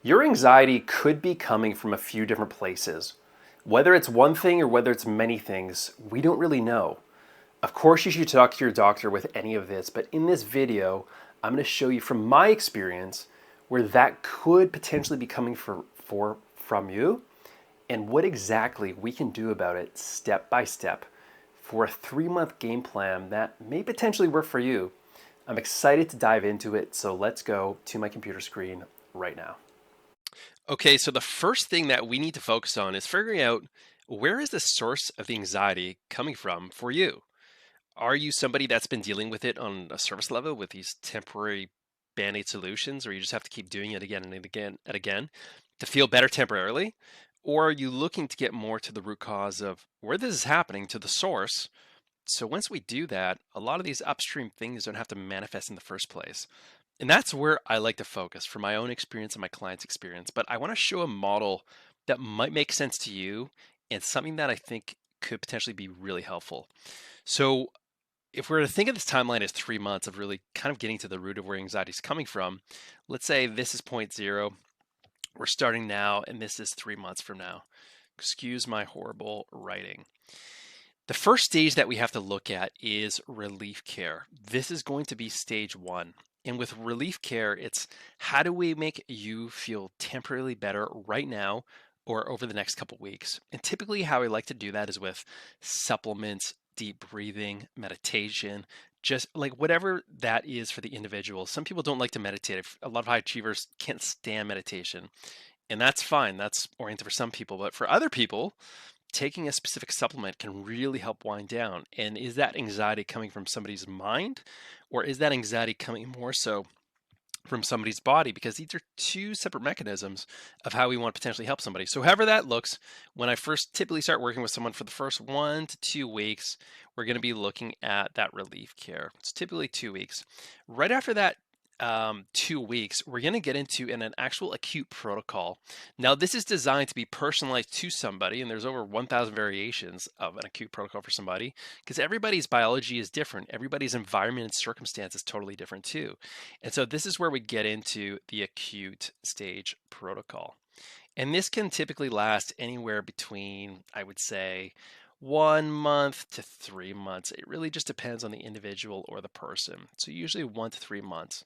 Your anxiety could be coming from a few different places. Whether it's one thing or whether it's many things, we don't really know. Of course, you should talk to your doctor with any of this, but in this video, I'm going to show you from my experience where that could potentially be coming from you and what exactly we can do about it step by step for a 3-month game plan that may potentially work for you. I'm excited to dive into it, so let's go to my computer screen right now. Okay, so the first thing that we need to focus on is figuring out where is the source of the anxiety coming from for you? Are you somebody that's been dealing with it on a surface level with these temporary band-aid solutions, or you just have to keep doing it again and again and again to feel better temporarily? Or are you looking to get more to the root cause of where this is happening, to the source? So once we do that, a lot of these upstream things don't have to manifest in the first place. And that's where I like to focus from my own experience and my client's experience. But I want to show a model that might make sense to you and something that I think could potentially be really helpful. So if we're to think of this timeline as 3 months of really kind of getting to the root of where anxiety is coming from, let's say this is point zero. We're starting now, and this is 3 months from now. Excuse my horrible writing. The first stage that we have to look at is relief care. This is going to be stage one. And with relief care, it's how do we make you feel temporarily better right now or over the next couple weeks? And typically, how I like to do that is with supplements, deep breathing, meditation, just like whatever that is for the individual. Some people don't like to meditate. A lot of high achievers can't stand meditation, and that's fine. That's oriented for some people. But for other people, taking a specific supplement can really help wind down. And is that anxiety coming from somebody's mind, or is that anxiety coming more so from somebody's body? Because these are two separate mechanisms of how we want to potentially help somebody. So, however that looks, when I first typically start working with someone for the first 1 to 2 weeks, we're going to be looking at that relief care. It's typically 2 weeks. Right after that, 2 weeks, we're going to get into an actual acute protocol. Now, this is designed to be personalized to somebody, and there's over 1,000 variations of an acute protocol for somebody because everybody's biology is different. Everybody's environment and circumstance is totally different too. And so, this is where we get into the acute stage protocol. And this can typically last anywhere between, I would say, 1 month to 3 months. It really just depends on the individual or the person. So, usually 1 to 3 months.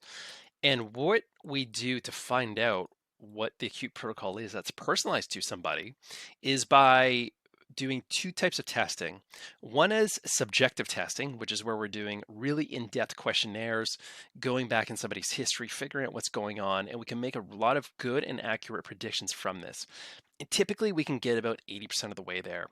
And what we do to find out what the acute protocol is that's personalized to somebody is by doing two types of testing. One is subjective testing, which is where we're doing really in depth questionnaires, going back in somebody's history, figuring out what's going on, and we can make a lot of good and accurate predictions from this. And typically, we can get about 80% of the way there.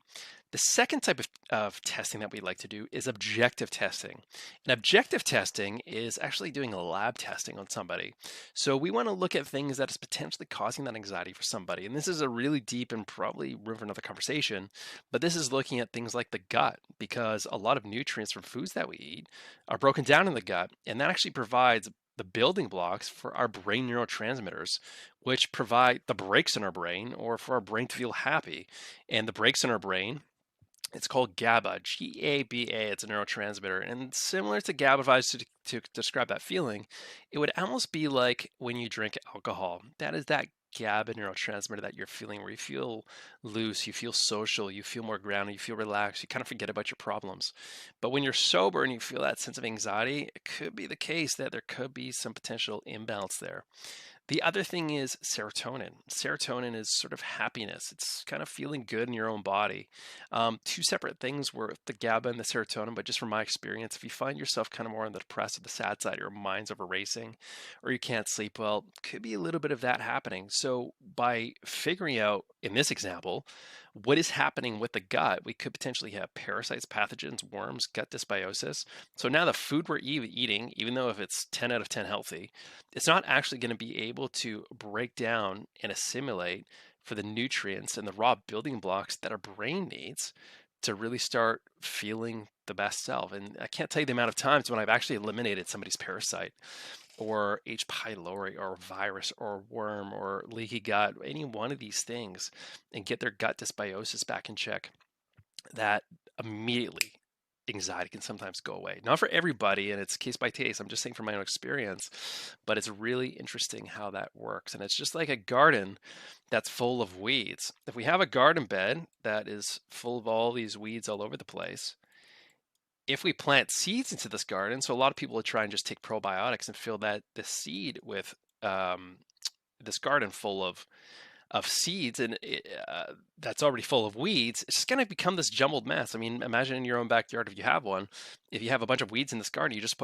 The second type of testing that we like to do is objective testing. And objective testing is actually doing a lab testing on somebody. So we want to look at things that is potentially causing that anxiety for somebody. And this is a really deep and probably room for another conversation, but this is looking at things like the gut, because a lot of nutrients from foods that we eat are broken down in the gut, and that actually provides the building blocks for our brain neurotransmitters, which provide the brakes in our brain or for our brain to feel happy. And the brakes in our brain, it's called GABA, GABA. It's a neurotransmitter. And similar to GABA, if I was to describe that feeling, it would almost be like when you drink alcohol. That is that GABA neurotransmitter that you're feeling, where you feel loose, you feel social, you feel more grounded, you feel relaxed, you kind of forget about your problems. But when you're sober and you feel that sense of anxiety, it could be the case that there could be some potential imbalance there. The other thing is serotonin. Serotonin is sort of happiness. It's kind of feeling good in your own body. Two separate things were the GABA and the serotonin, but just from my experience, if you find yourself kind of more on the depressed or the sad side, your mind's over racing, or you can't sleep well, could be a little bit of that happening. So by figuring out, in this example, what is happening with the gut, we could potentially have parasites, pathogens, worms, gut dysbiosis. So now the food we're eating, even though if it's 10 out of 10 healthy, it's not actually going to be able to break down and assimilate for the nutrients and the raw building blocks that our brain needs to really start feeling the best self. And I can't tell you the amount of times when I've actually eliminated somebody's parasite or H. pylori or virus or worm or leaky gut, any one of these things, and get their gut dysbiosis back in check. That immediately anxiety can sometimes go away. Not for everybody, and it's case by case. I'm just saying from my own experience, but it's really interesting how that works. And it's just like a garden that's full of weeds. If we have a garden bed that is full of all these weeds all over the place, if we plant seeds into this garden, so a lot of people would try and just take probiotics and fill that the seed with um, this garden full of seeds and that's already full of weeds, it's just going to become this jumbled mess. I mean, imagine in your own backyard if you have one. If you have a bunch of weeds in this garden, you just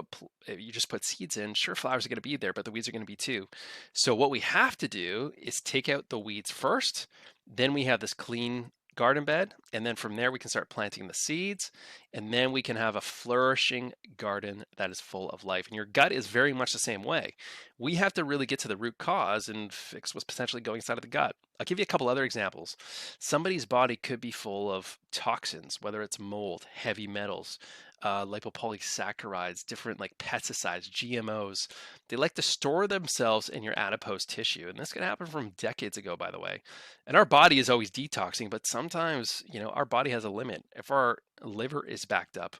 put seeds in. Sure, flowers are going to be there, but the weeds are going to be too. So what we have to do is take out the weeds first. Then we have this clean garden bed, and then from there we can start planting the seeds, and then we can have a flourishing garden that is full of life. And your gut is very much the same way. We have to really get to the root cause and fix what's potentially going inside of the gut. I'll give you a couple other examples. Somebody's body could be full of toxins, whether it's mold, heavy metals, lipopolysaccharides, different like pesticides, GMOs. They like to store themselves in your adipose tissue. And this can happen from decades ago, by the way. And our body is always detoxing, but sometimes, our body has a limit. If our liver is backed up,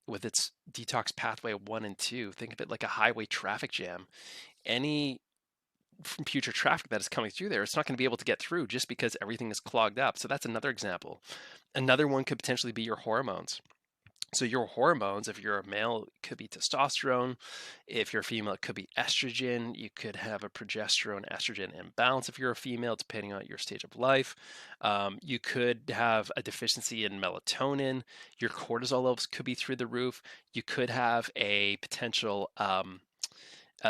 with its detox pathway 1 and 2, think of it like a highway traffic jam. Any from future traffic that is coming through there, it's not going to be able to get through just because everything is clogged up. So that's another example. Another one could potentially be your hormones. So your hormones, if you're a male, it could be testosterone. If you're a female, it could be estrogen. You could have a progesterone estrogen imbalance if you're a female, depending on your stage of life. You could have a deficiency in melatonin. Your cortisol levels could be through the roof. You could have a potential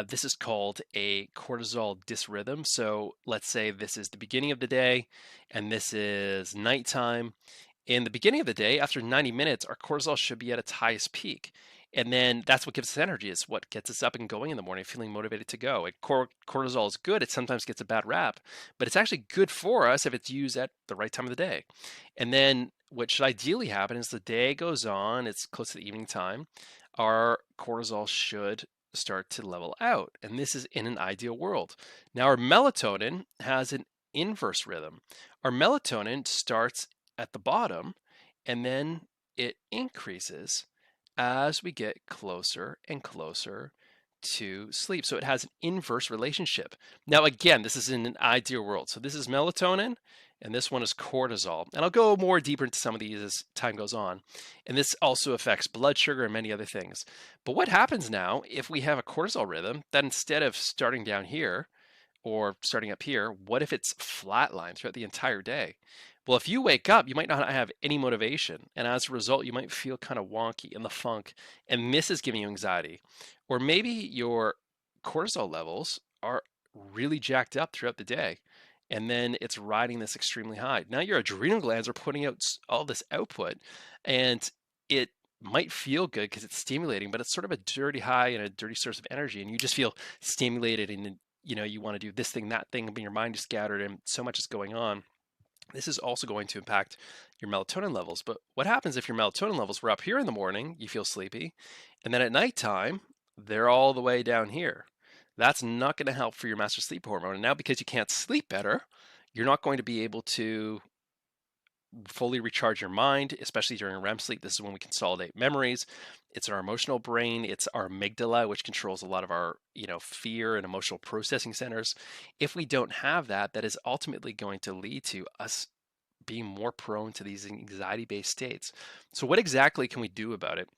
this is called a cortisol dysrhythm. So let's say this is the beginning of the day and this is nighttime. In the beginning of the day, after 90 minutes, our cortisol should be at its highest peak. And then that's what gives us energy. It's what gets us up and going in the morning, feeling motivated to go. And cortisol is good. It sometimes gets a bad rap, but it's actually good for us if it's used at the right time of the day. And then what should ideally happen is the day goes on, it's close to the evening time, our cortisol should start to level out. And this is in an ideal world. Now, our melatonin has an inverse rhythm. Our melatonin starts at the bottom and then it increases as we get closer and closer to sleep. So it has an inverse relationship. Now, again, this is in an ideal world. So this is melatonin and this one is cortisol. And I'll go more deeper into some of these as time goes on. And this also affects blood sugar and many other things. But what happens now if we have a cortisol rhythm that instead of starting down here or starting up here, what if it's flatlined throughout the entire day? Well, if you wake up, you might not have any motivation. And as a result, you might feel kind of wonky in the funk. And this is giving you anxiety. Or maybe your cortisol levels are really jacked up throughout the day. And then it's riding this extremely high. Now your adrenal glands are putting out all this output. And it might feel good because it's stimulating, but it's sort of a dirty high and a dirty source of energy. And you just feel stimulated and you want to do this thing, that thing, but your mind is scattered and so much is going on. This is also going to impact your melatonin levels. But what happens if your melatonin levels were up here in the morning, you feel sleepy, and then at nighttime, they're all the way down here? That's not going to help for your master sleep hormone. And now because you can't sleep better, you're not going to be able to fully recharge your mind, especially during REM sleep. This is when we consolidate memories. It's our emotional brain. It's our amygdala, which controls a lot of our, fear and emotional processing centers. If we don't have that, that is ultimately going to lead to us being more prone to these anxiety-based states. So what exactly can we do about it?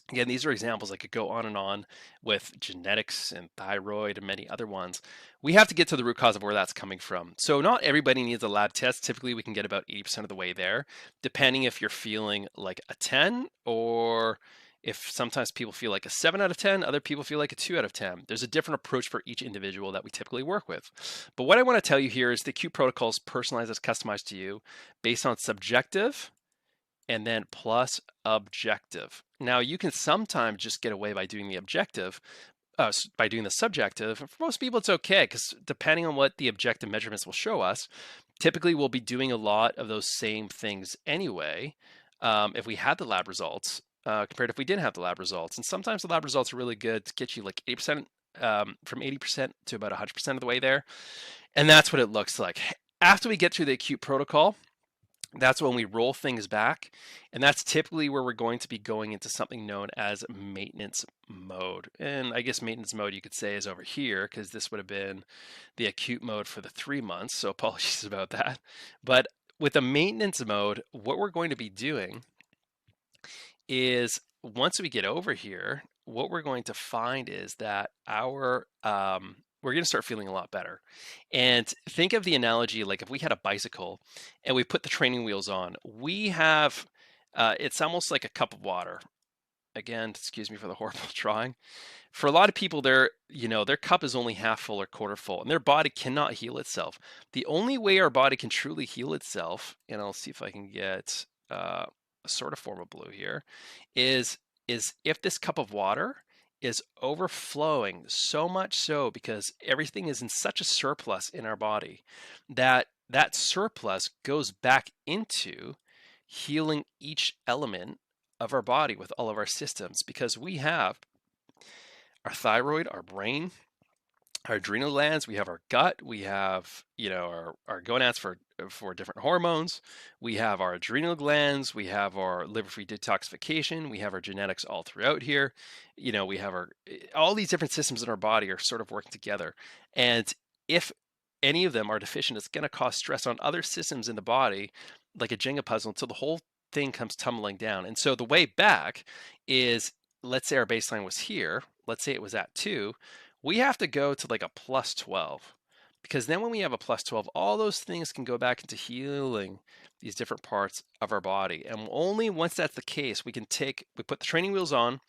Again, these are examples. I could go on and on with genetics and thyroid and many other ones. We have to get to the root cause of where that's coming from. So not everybody needs a lab test. Typically, we can get about 80% of the way there, depending if you're feeling like a 10 or if sometimes people feel like a 7 out of 10, other people feel like a 2 out of 10. There's a different approach for each individual that we typically work with. But what I want to tell you here is the acute protocol is personalized, it's customized to you based on subjective and then plus objective. Now, you can sometimes just get away by doing the objective, by doing the subjective. For most people, it's okay because depending on what the objective measurements will show us, typically we'll be doing a lot of those same things anyway if we had the lab results compared to if we didn't have the lab results. And sometimes the lab results are really good to get you like 80%, from 80% to about 100% of the way there. And that's what it looks like. After we get through the acute protocol, That's when we roll things back, and that's typically where we're going to be going into something known as maintenance mode. And I guess maintenance mode you could say is over here, because this would have been the acute mode for the 3 months, so apologies about that. But with a maintenance mode, what we're going to be doing is once we get over here, what we're going to find is that we're going to start feeling a lot better. And think of the analogy like if we had a bicycle and we put the training wheels on, we have it's almost like a cup of water. Again, excuse me for the horrible drawing. For a lot of people, their cup is only half full or quarter full, and their body cannot heal itself. The only way our body can truly heal itself, and I'll see if I can get a sort of form of blue here, is is if this cup of water is overflowing so much so because everything is in such a surplus in our body that that surplus goes back into healing each element of our body with all of our systems because we have our thyroid, our brain, our adrenal glands, we have our gut, we have, our gonads for different hormones, we have our adrenal glands, we have our liver-free detoxification, we have our genetics all throughout here. We have our all these different systems in our body are sort of working together. And if any of them are deficient, it's going to cause stress on other systems in the body, like a Jenga puzzle, until the whole thing comes tumbling down. And so the way back is, let's say our baseline was here, let's say it was at 2, we have to go to like a plus 12 because then when we have a plus 12, all those things can go back into healing these different parts of our body. And only once that's the case, we put the training wheels on,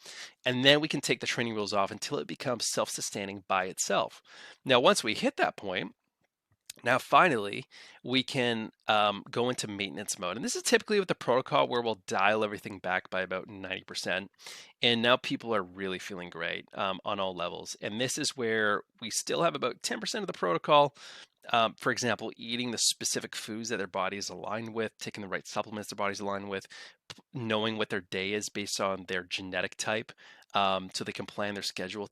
and then we can take the training wheels off until it becomes self-sustaining by itself. Now, once we hit that point, now, finally, we can go into maintenance mode. And this is typically with the protocol where we'll dial everything back by about 90%. And now people are really feeling great on all levels. And this is where we still have about 10% of the protocol. For example, eating the specific foods that their body is aligned with, taking the right supplements their body's aligned with, knowing what their day is based on their genetic type, so they can plan their schedule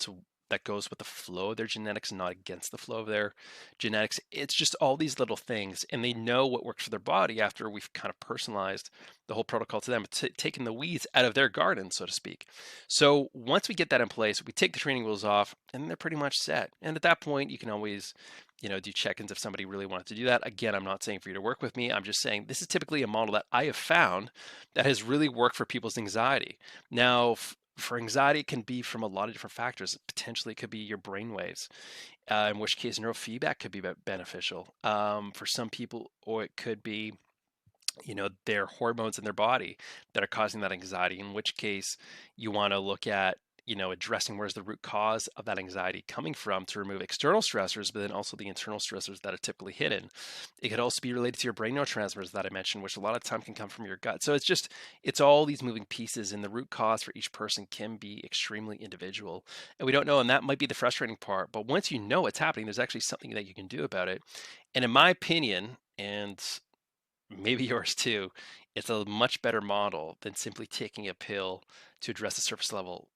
that goes with the flow of their genetics and not against the flow of their genetics. It's just all these little things, and they know what works for their body after we've kind of personalized the whole protocol to them, taking the weeds out of their garden, so to speak. So once we get that in place, we take the training wheels off, and they're pretty much set. And at that point, you can always, do check-ins if somebody really wanted to do that. Again, I'm not saying for you to work with me. I'm just saying this is typically a model that I have found that has really worked for people's anxiety. Now, for anxiety, it can be from a lot of different factors. Potentially, it could be your brain waves, in which case neurofeedback could be beneficial for some people, or it could be, their hormones in their body that are causing that anxiety, in which case you want to look at, addressing where's the root cause of that anxiety coming from to remove external stressors, but then also the internal stressors that are typically hidden. It could also be related to your brain neurotransmitters that I mentioned, which a lot of time can come from your gut. So it's all these moving pieces, and the root cause for each person can be extremely individual. And we don't know, and that might be the frustrating part. But once you know what's happening, there's actually something that you can do about it. And in my opinion, and maybe yours too, it's a much better model than simply taking a pill to address the surface level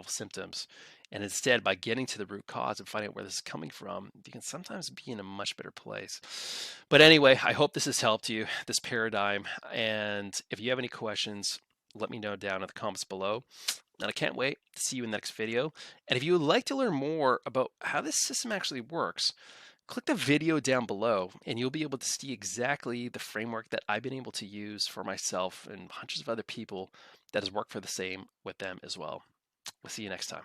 symptoms. And instead, by getting to the root cause and finding out where this is coming from, you can sometimes be in a much better place. But anyway, I hope this has helped you, this paradigm. And if you have any questions, let me know down in the comments below. And I can't wait to see you in the next video. And if you would like to learn more about how this system actually works, click the video down below and you'll be able to see exactly the framework that I've been able to use for myself and hundreds of other people that has worked for the same with them as well. We'll see you next time.